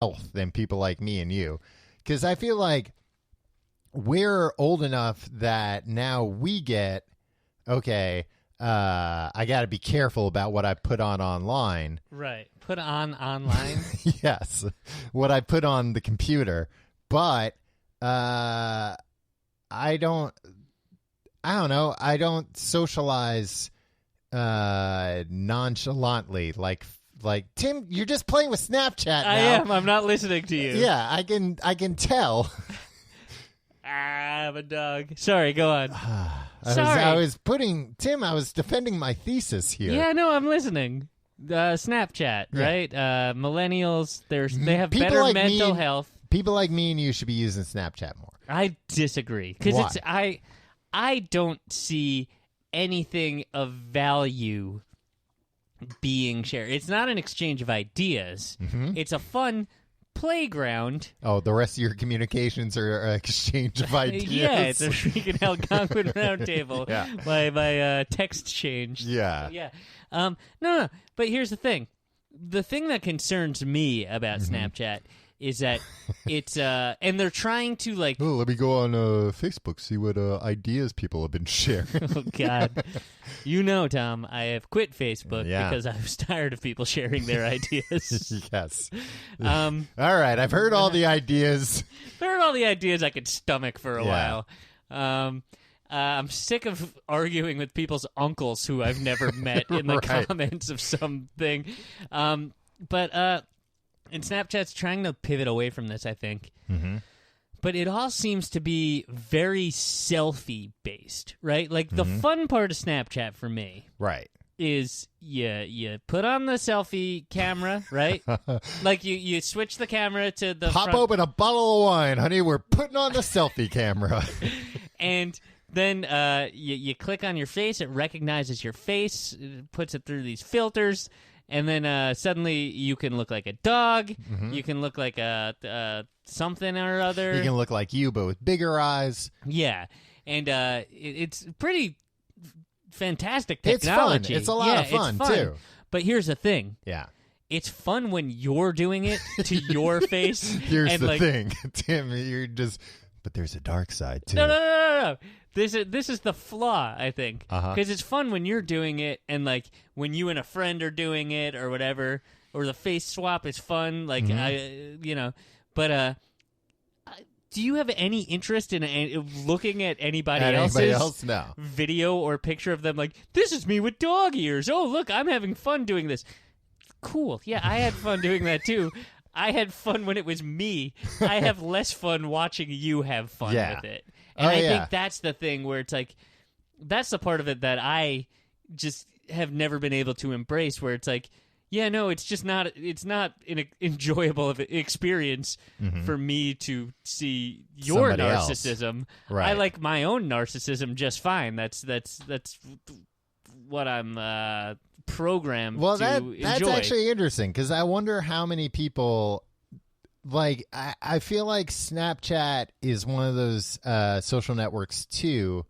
health than people like me and you. Because I feel like we're old enough that now we get, okay, I got to be careful about what I put on online. Right. Put on online? Yes. What I put on the computer. But I don't know. I don't socialize nonchalantly like Tim, you're just playing with Snapchat now. I am. I'm not listening to you. Yeah, I can tell. I'm a dog. Sorry, go on. I was defending my thesis here. Yeah, no, I'm listening. Snapchat, right? Millennials, they have People better like mental health. People like me and you should be using Snapchat more. I disagree because I don't see anything of value being shared. It's not an exchange of ideas. Mm-hmm. It's a fun playground. Oh, the rest of your communications are an exchange of ideas. Yeah, it's a freaking Algonquin round table. Yeah. My text changed. Yeah. Yeah. No. But here's the thing. The thing that concerns me about Snapchat is that it's and they're trying to like. Oh, let me go on Facebook, see what ideas people have been sharing. Oh God, you know, Tom, I have quit Facebook Yeah. because I was tired of people sharing their ideas. Yes. All right, I've heard all the ideas. Heard all the ideas I could stomach for a while. I'm sick of arguing with people's uncles who I've never met in the comments of something. And Snapchat's trying to pivot away from this, I think. Mm-hmm. But it all seems to be very selfie-based, right? Like, the fun part of Snapchat for me is you put on the selfie camera, right? Like, you switch the camera to the Pop open a bottle of wine, honey. We're putting on the selfie camera. And then you click on your face. It recognizes your face. It puts it through these filters. And then suddenly you can look like a dog. Mm-hmm. You can look like a something or other. You can look like you, but with bigger eyes. Yeah. And it's pretty fantastic technology. It's fun. It's a lot of fun, too. But here's the thing. Yeah. It's fun when you're doing it to your face. Here's the thing, Tim. You're just... But there's a dark side, too. No. This is the flaw, I think. Because it's fun when you're doing it, and, like, when you and a friend are doing it or whatever, or the face swap is fun, like, But do you have any interest in looking at anybody else's video or picture of them, like, this is me with dog ears. Oh, look, I'm having fun doing this. Cool. Yeah, I had fun doing that, too. I had fun when it was me. I have less fun watching you have fun with it. And I think that's the thing where it's like, that's the part of it that I just have never been able to embrace, where it's like, yeah, no, it's just not, it's not an enjoyable of an experience for me to see your Somebody narcissism. Right. I like my own narcissism just fine. That's what I'm programmed to enjoy. That's actually interesting, because I wonder how many people, like, I feel like Snapchat is one of those social networks too,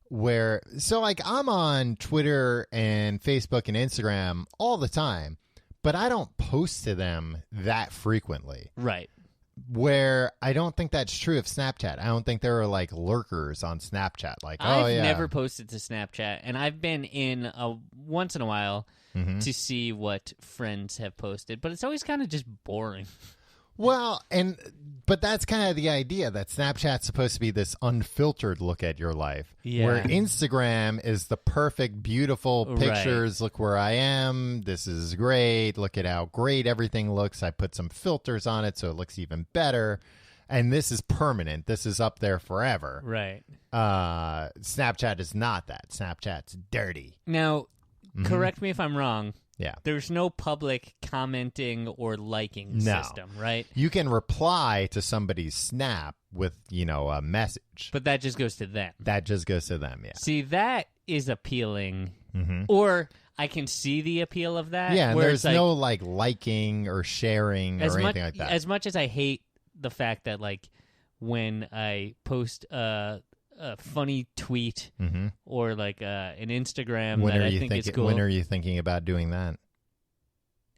where, so like, I'm on Twitter and Facebook and Instagram all the time, but I don't post to them that frequently. Right. Where I don't think that's true of Snapchat. I don't think there are like lurkers on Snapchat. Like, I've never posted to Snapchat, and I've been in once in a while to see what friends have posted, but it's always kind of just boring. Well, but that's kind of the idea, that Snapchat's supposed to be this unfiltered look at your life. Yeah. Where Instagram is the perfect, beautiful pictures. Right. Look where I am. This is great. Look at how great everything looks. I put some filters on it so it looks even better. And this is permanent. This is up there forever. Right. Snapchat is not that. Snapchat's dirty. Now, correct me if I'm wrong. Yeah. There's no public commenting or liking system, right? You can reply to somebody's snap with, a message. But that just goes to them. That just goes to them, yeah. See, that is appealing. Or I can see the appeal of that. Yeah, and there's no, liking or sharing or anything like that. As much as I hate the fact that, when I post a funny tweet or an Instagram that I think is cool. When are you thinking about doing that?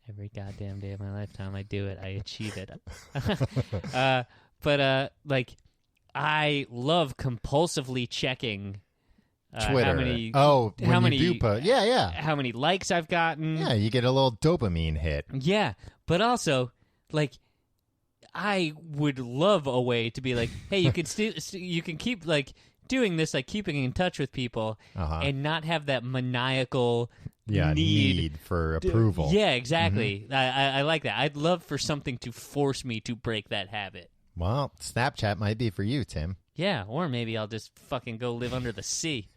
Every goddamn day of my lifetime, I do it. I achieve it. But I love compulsively checking Twitter. How many do post. Yeah. How many likes I've gotten. Yeah, you get a little dopamine hit. Yeah, but also, like, I would love a way to be like, hey, you can you can keep, like, doing this, like, keeping in touch with people and not have that maniacal need for approval. Yeah, exactly. Mm-hmm. I like that. I'd love for something to force me to break that habit. Well, Snapchat might be for you, Tim. Yeah, or maybe I'll just fucking go live under the sea.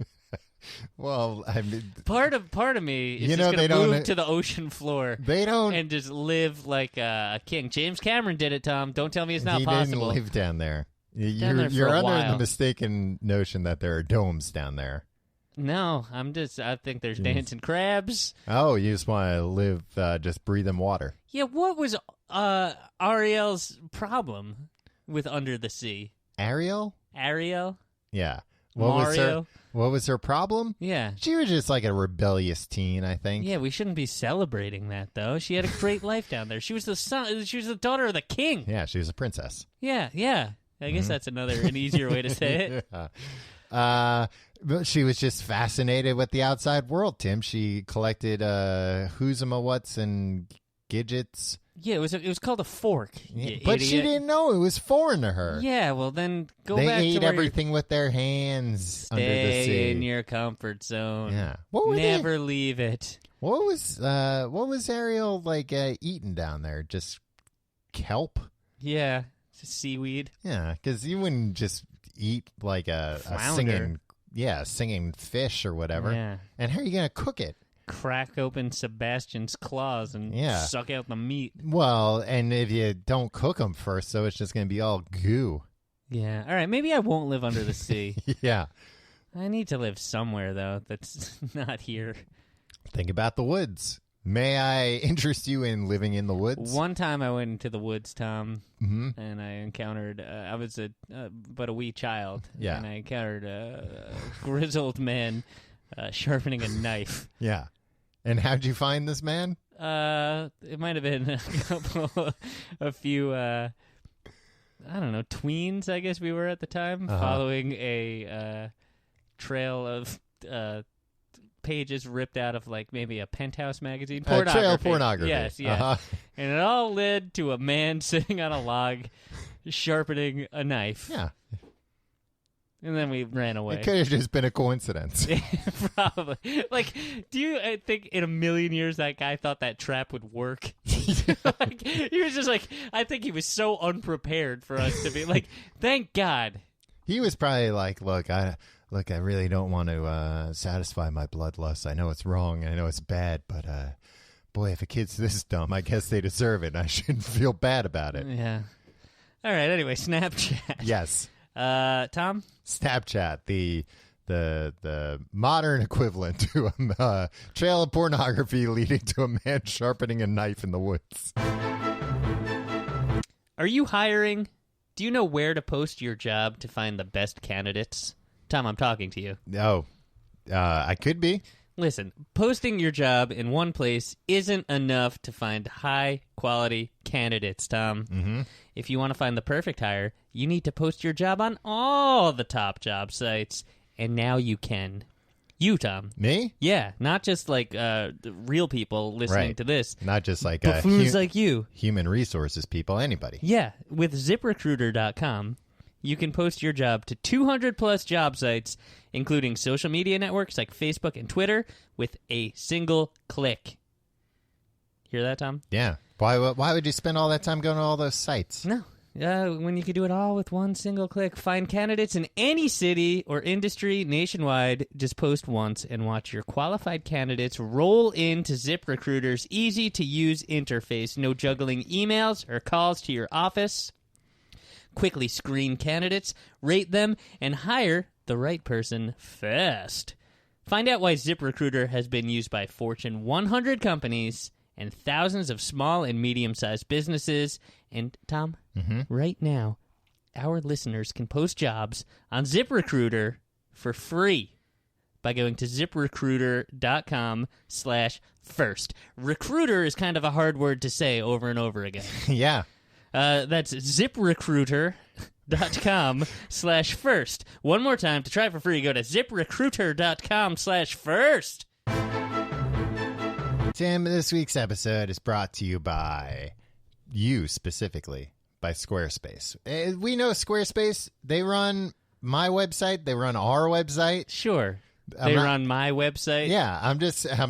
Well, I mean, part of me is just going to move to the ocean floor. They don't, and just live like a king. James Cameron did it, Tom. Don't tell me it's not possible. He didn't live down there. You're under the mistaken notion that there are domes down there. No, I think there's dancing crabs. Oh, you just want to live, just breathing water. Yeah, what was Ariel's problem with Under the Sea? Ariel? Yeah. What was her problem? Yeah. She was just like a rebellious teen, I think. Yeah, we shouldn't be celebrating that, though. She had a great life down there. She was the daughter of the king. Yeah, she was a princess. Yeah. I guess that's an easier way to say it. Yeah. But she was just fascinated with the outside world, Tim. She collected who's-a-ma-whats and gidgets. Yeah, it was called a fork. Yeah, but idiot. She didn't know it was foreign to her. Yeah, well then go back to They ate everything with their hands under the sea. Stay in your comfort zone. Yeah. Never leave it. What was Ariel like eating down there? Just kelp? Yeah, just seaweed. Yeah, because you wouldn't just eat like a singing fish or whatever. Yeah. And how are you going to cook it? Crack open Sebastian's claws and suck out the meat. Well, and if you don't cook them first, so it's just going to be all goo. Yeah. All right, maybe I won't live under the sea. Yeah. I need to live somewhere, though, that's not here. Think about the woods. May I interest you in living in the woods? One time I went into the woods, Tom, and I encountered, I was but a wee child, and I encountered a grizzled man sharpening a knife. Yeah. And how'd you find this man? It might have been a few, I don't know, tweens, I guess we were at the time, following a trail of pages ripped out of, like, maybe a Penthouse magazine. Trail pornography. Yes. And it all led to a man sitting on a log sharpening a knife. Yeah. And then we ran away. It could have just been a coincidence. Probably. Like, do you think in a million years that guy thought that trap would work? Like, he was just like, I think he was so unprepared for us to be like, thank God. He was probably like, look, I really don't want to satisfy my bloodlust. I know it's wrong. I know it's bad, but boy, if a kid's this dumb, I guess they deserve it. I shouldn't feel bad about it. Yeah. All right. Anyway, Snapchat. Yes. Tom? Snapchat, the modern equivalent to a trail of pornography leading to a man sharpening a knife in the woods. Are you hiring? Do you know where to post your job to find the best candidates? Tom, I'm talking to you. No, I could be. Listen, posting your job in one place isn't enough to find high-quality candidates, Tom. Mm-hmm. If you want to find the perfect hire, you need to post your job on all the top job sites, and now you can. You, Tom. Me? Yeah, not just like real people listening to this. Not just like buffoons like you. Human resources people, anybody. Yeah, with ZipRecruiter.com, you can post your job to 200-plus job sites, including social media networks like Facebook and Twitter, with a single click. Hear that, Tom? Yeah. Why would you spend all that time going to all those sites? No. When you could do it all with one single click. Find candidates in any city or industry nationwide. Just post once and watch your qualified candidates roll into ZipRecruiter's easy-to-use interface. No juggling emails or calls to your office. Quickly screen candidates, rate them, and hire the right person fast. Find out why ZipRecruiter has been used by Fortune 100 companies and thousands of small and medium-sized businesses. And, Tom, right now, our listeners can post jobs on ZipRecruiter for free. by going to ZipRecruiter.com/first. Recruiter is kind of a hard word to say over and over again. Yeah. That's ZipRecruiter.com/first. One more time, to try it for free, go to ZipRecruiter.com/first. Tim, this week's episode is brought to you by you specifically, by Squarespace. We know Squarespace. They run my website. They run our website. Sure. They run my website. Yeah, I'm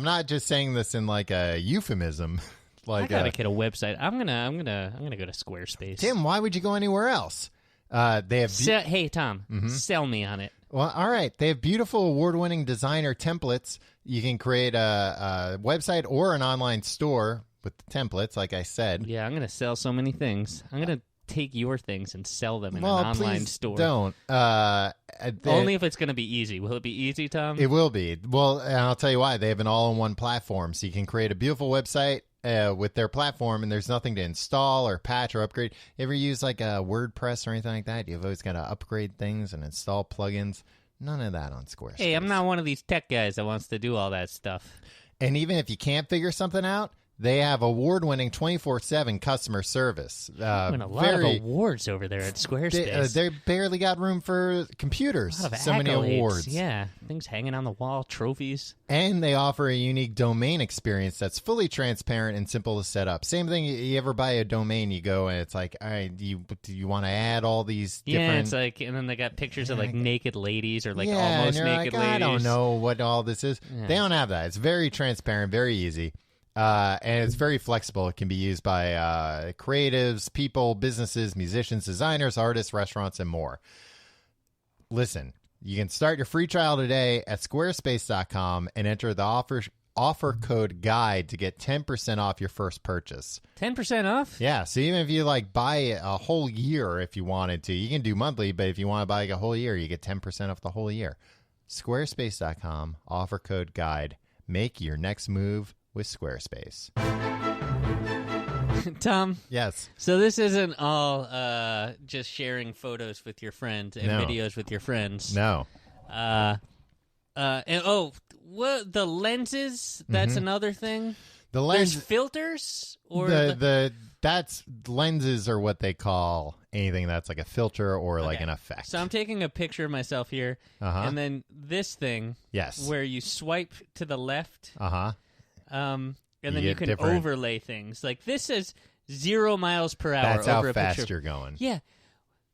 not just saying this in like a euphemism. Like I gotta get a website. I'm gonna go to Squarespace. Tim, why would you go anywhere else? They have. Hey Tom, sell me on it. Well, all right. They have beautiful award-winning designer templates. You can create a website or an online store with the templates, like I said. Yeah, I'm gonna sell so many things. I'm gonna take your things and sell them in an online store. Don't. Only if it's going to be easy. Will it be easy, Tom? It will be. Well, and I'll tell you why. They have an all-in-one platform, so you can create a beautiful website with their platform, and there's nothing to install or patch or upgrade. You ever use like a WordPress or anything like that? You've always got to upgrade things and install plugins. None of that on Squarespace. Hey, I'm not one of these tech guys that wants to do all that stuff. And even if you can't figure something out, they have award-winning 24/7 customer service. Win a lot of awards over there at Squarespace. They barely got room for computers. A lot of so many awards. Yeah, things hanging on the wall, trophies. And they offer a unique domain experience that's fully transparent and simple to set up. Same thing. You ever buy a domain, you go and it's like, all right, do you want to add all these different? Yeah, it's like, and then they got pictures of like naked ladies or like almost and you're naked like, ladies. I don't know what all this is. Yeah. They don't have that. It's very transparent, very easy. And it's very flexible. It can be used by creatives, people, businesses, musicians, designers, artists, restaurants, and more. Listen, you can start your free trial today at squarespace.com and enter the offer code GUIDE to get 10% off your first purchase. 10% off? Yeah, so even if you like buy a whole year if you wanted to, you can do monthly, but if you want to buy like a whole year, you get 10% off the whole year. Squarespace.com, offer code GUIDE. Make your next move with Squarespace. Tom? Yes. So this isn't all just sharing photos with your friends and videos with your friends. No. And what the lenses? That's another thing. There's filters, or that's lenses are what they call anything that's like a filter or like an effect. So I'm taking a picture of myself here, and then this thing, yes, where you swipe to the left, and then you can different overlay things. Like this is 0 miles per hour. That's over how a fast picture. you're going. Yeah.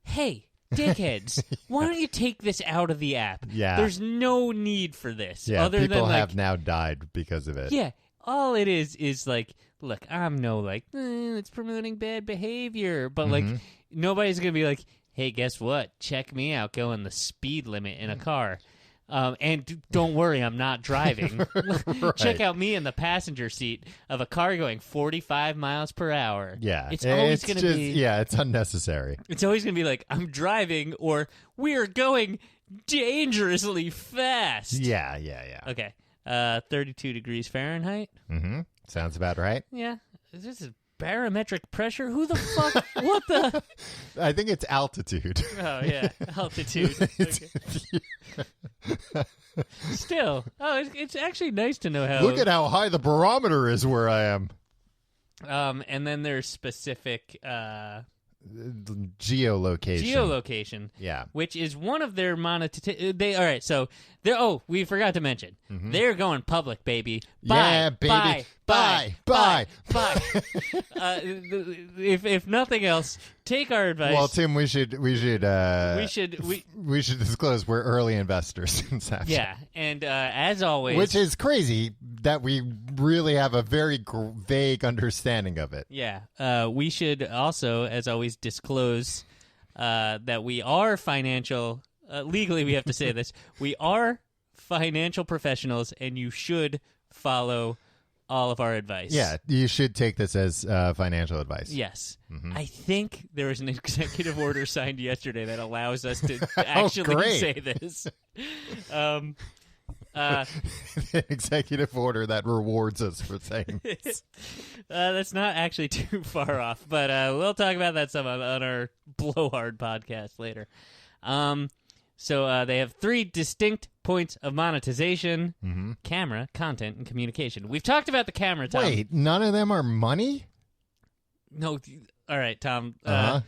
Hey, dickheads, why don't you take this out of the app? Yeah. There's no need for this. Yeah, other people than, have now died because of it. Yeah. All it is like, look, I'm no like, it's promoting bad behavior. But like, nobody's going to be like, hey, guess what? Check me out going the speed limit in a car. And don't worry, I'm not driving. Right. Check out me in the passenger seat of a car going 45 miles per hour. Yeah. It's always going to be... Yeah, it's unnecessary. It's always going to be like, I'm driving, or we are going dangerously fast. Yeah. Okay. 32 degrees Fahrenheit. Mm-hmm. Sounds about right. Yeah. This is barometric pressure. Who the fuck? What the? I think it's altitude. Oh, yeah. Altitude. Okay. Still. Oh, it's actually nice to know how. Look at how high the barometer is where I am. And then there's specific geolocation. Yeah. Which is one of their all right, so we forgot to mention. They're going public, baby. Yeah, baby. Bye. If nothing else, take our advice. Well, Tim, we should disclose we're early investors in Snapchat. Yeah, and as always, which is crazy that we really have a very vague understanding of it. Yeah, we should also, as always, disclose that we are financial. Legally, we have to say this: we are financial professionals, and you should follow all of our advice. Yeah, you should take this as financial advice. Yes. I think there was an executive order signed yesterday that allows us to actually say this. An executive order that rewards us for saying this. That's not actually too far off, but we'll talk about that some on our Blowhard podcast later. So they have 3 distinct points of monetization: Mm-hmm. camera, content, and communication. We've talked about the camera, Tom. Wait, none of them are money? No. All right, Tom. Uh-huh.